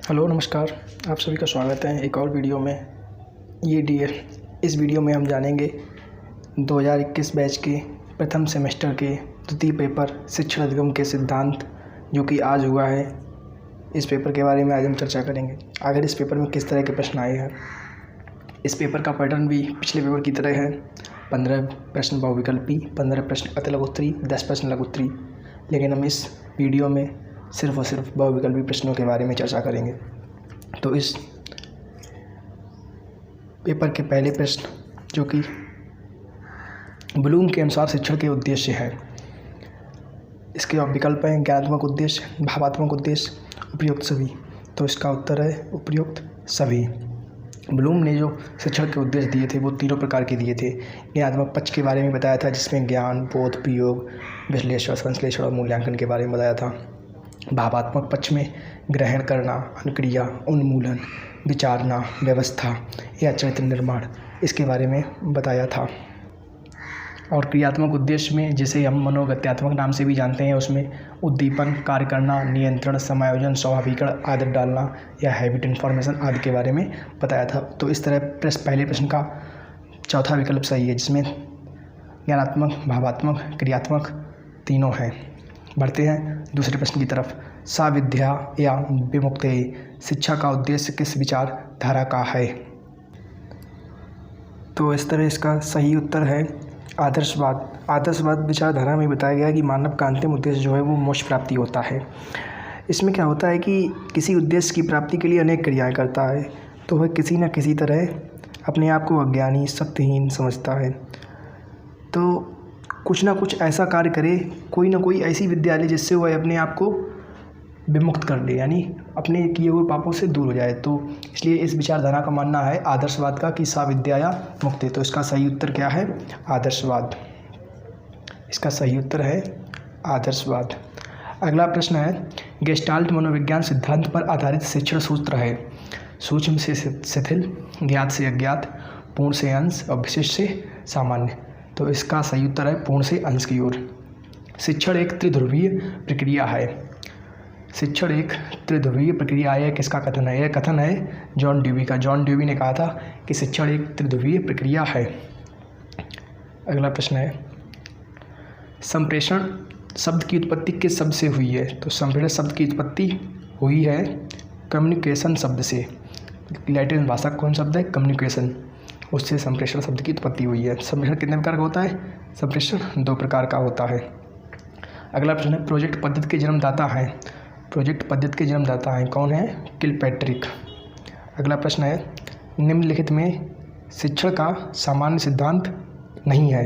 Hello नमस्कार, आप सभी का स्वागत है एक और वीडियो में। इस वीडियो में हम जानेंगे 2021 बैच के प्रथम सेमेस्टर के द्वितीय पेपर शिक्षण अधिगम के सिद्धांत जो कि आज हुआ है। इस पेपर के बारे में आज हम चर्चा करेंगे। आखिर इस पेपर में किस तरह के प्रश्न आए हैं। इस पेपर का पैटर्न भी पिछले पेपर की तरह है। 15 प्रश्न बहुविकल्पी, 15 प्रश्न अति लघु उत्तरी, 10 प्रश्न लघु उत्तरी। लेकिन हम इस वीडियो में सिर्फ और सिर्फ बहुविकल्पी प्रश्नों के बारे में चर्चा करेंगे। तो इस पेपर के पहले प्रश्न जो कि ब्लूम के अनुसार शिक्षण के उद्देश्य है, इसके विकल्प हैं ज्ञानात्मक उद्देश्य, भावात्मक उद्देश्य, उपयुक्त सभी। तो इसका उत्तर है उपयुक्त सभी। ब्लूम ने जो शिक्षण के उद्देश्य दिए थे वो तीनों प्रकार के दिए थे। ज्ञानात्मक पक्ष के बारे में बताया था जिसमें ज्ञान, बोध, प्रयोग, विश्लेषण, संश्लेषण और मूल्यांकन के बारे में बताया था। भावात्मक पक्ष में ग्रहण करना, अनुक्रिया, उन्मूलन, विचारना, व्यवस्था या चरित्र निर्माण, इसके बारे में बताया था। और क्रियात्मक उद्देश्य में, जिसे हम मनोगत्यात्मक नाम से भी जानते हैं, उसमें उद्दीपन, कार्य करना, नियंत्रण, समायोजन, स्वाभाविकरण, आदत डालना या हैबिट इन्फॉर्मेशन आदि के बारे में बताया था। तो इस तरह पहले प्रश्न का चौथा विकल्प सही है, जिसमें ज्ञानात्मक, भावात्मक, क्रियात्मक तीनों हैं। बढ़ते हैं दूसरे प्रश्न की तरफ। साविद्या या विमुक्ते शिक्षा का उद्देश्य किस विचारधारा का है। तो इस तरह इसका सही उत्तर है आदर्शवाद। आदर्शवाद विचारधारा में बताया गया है कि मानव का अंतिम उद्देश्य जो है वो मोक्ष प्राप्ति होता है। इसमें क्या होता है कि किसी उद्देश्य की प्राप्ति के लिए अनेक क्रियाएं करता है, तो वह किसी न किसी तरह अपने आप को अज्ञानी, शक्तिहीन समझता है। तो कुछ ना कुछ ऐसा कार्य करे, कोई ना कोई ऐसी विद्या ले जिससे वह अपने आप को विमुक्त कर ले, यानी अपने किए हुए पापों से दूर हो जाए। तो इसलिए इस विचारधारा का मानना है आदर्शवाद का कि सा विद्या या मुक्ति। तो इसका सही उत्तर क्या है? आदर्शवाद। इसका सही उत्तर है आदर्शवाद। अगला प्रश्न है, गेस्टाल्ट मनोविज्ञान सिद्धांत पर आधारित शिक्षण सूत्र है। सूक्ष्म से शिथिल, ज्ञात से अज्ञात, पूर्ण से अंश और विशिष्ट से सामान्य। तो इसका सही उत्तर है पूर्ण से अंश की ओर। शिक्षण एक त्रिध्रुवीय प्रक्रिया है। शिक्षण एक त्रिध्रुवीय प्रक्रिया है, किसका कथन है? यह कथन है जॉन ड्यूवी का। जॉन ड्यूवी ने कहा था कि शिक्षण एक त्रिध्रुवीय प्रक्रिया है। अगला प्रश्न है, संप्रेषण शब्द की उत्पत्ति किस शब्द से हुई है? तो संप्रेषण शब्द की उत्पत्ति हुई है कम्युनिकेशन शब्द से। लैटिन भाषा का कौन शब्द है? कम्युनिकेशन, उससे संप्रेषण शब्द की उत्पत्ति हुई है। संप्रेषण कितने प्रकार का होता है? संप्रेषण 2 प्रकार का होता है। अगला प्रश्न है, प्रोजेक्ट पद्धति के जन्मदाता हैं। प्रोजेक्ट पद्धति के जन्मदाता हैं कौन है? किलपैट्रिक। अगला प्रश्न है, निम्नलिखित में शिक्षण का सामान्य सिद्धांत नहीं है।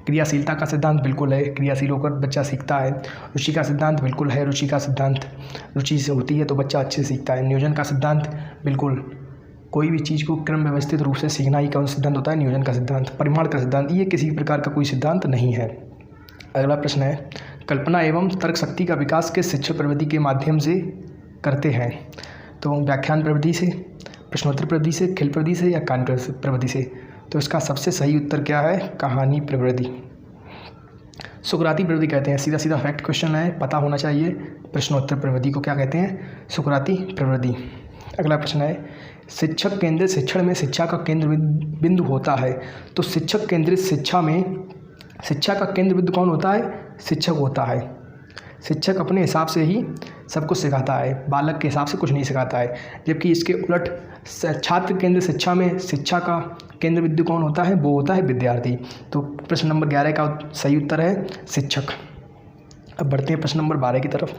क्रियाशीलता का सिद्धांत बिल्कुल है, क्रियाशील होकर बच्चा सीखता है। रुचि का सिद्धांत बिल्कुल है, रुचि का सिद्धांत रुचि से होती है तो बच्चा अच्छे से सीखता है। नियोजन का सिद्धांत बिल्कुल, कोई भी चीज़ को क्रम व्यवस्थित रूप से सीखना ही कौन सिद्धांत होता है? नियोजन का सिद्धांत। परिमाण का सिद्धांत, ये किसी प्रकार का कोई सिद्धांत नहीं है। अगला प्रश्न है, कल्पना एवं तर्क शक्ति का विकास किस शिक्षण प्रविधि के माध्यम से करते हैं? तो व्याख्यान प्रविधि से, प्रश्नोत्तर प्रविधि से, खेल प्रविधि से या कहानी प्रविधि से। तो इसका सबसे सही उत्तर क्या है? कहानी प्रविधि। सुकराती प्रविधि कहते हैं। सीधा सीधा फैक्ट क्वेश्चन है, पता होना चाहिए। प्रश्नोत्तर प्रविधि को क्या कहते हैं? सुकराती प्रविधि। अगला प्रश्न है, शिक्षक केंद्रित शिक्षण में शिक्षा का केंद्र बिंदु होता है। तो शिक्षक केंद्रित शिक्षा में शिक्षा का केंद्र बिंदु कौन होता है? शिक्षक होता है। शिक्षक अपने हिसाब से ही सब कुछ सिखाता है, बालक के हिसाब से कुछ नहीं सिखाता है। जबकि इसके उलट छात्र केंद्रित शिक्षा में शिक्षा का केंद्र बिंदु कौन होता है? वो होता है विद्यार्थी। तो प्रश्न नंबर 11 का सही उत्तर है शिक्षक। अब बढ़ते हैं प्रश्न नंबर 12 की तरफ।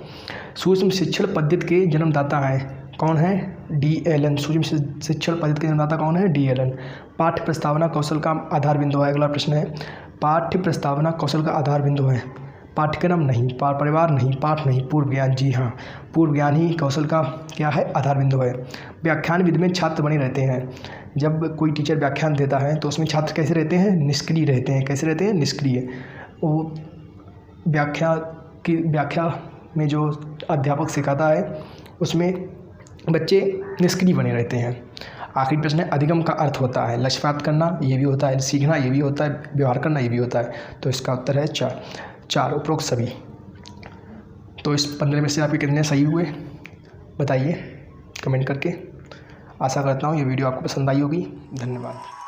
सूक्ष्म शिक्षण पद्धति के जन्मदाता हैं कौन है? DLN। सूक्ष्म शिक्षण पद्धति के जन्मदाता कौन है? DLN। पाठ्य प्रस्तावना कौशल का आधार बिंदु है। अगला प्रश्न है, पाठ्य प्रस्तावना कौशल का आधार बिंदु है। पाठ्यक्रम नहीं, परिवार नहीं, पाठ नहीं, पूर्व ज्ञान। जी हाँ, पूर्व ज्ञान ही कौशल का क्या है? आधार बिंदु है। व्याख्यान विधि में छात्र बने रहते हैं। जब कोई टीचर व्याख्यान देता है तो उसमें छात्र कैसे रहते हैं? निष्क्रिय रहते हैं। कैसे रहते हैं? निष्क्रिय। वो व्याख्या में जो अध्यापक सिखाता है उसमें बच्चे निष्क्रिय बने रहते हैं। आखिरी प्रश्न है, अधिगम का अर्थ होता है लक्ष्य प्राप्त करना, ये भी होता है, सीखना ये भी होता है, व्यवहार करना ये भी होता है। तो इसका उत्तर है 4 उपरोक्त सभी। तो इस 15 में से आपके कितने सही हुए बताइए। कमेंट करके। आशा करता हूँ ये वीडियो आपको पसंद आई होगी। धन्यवाद।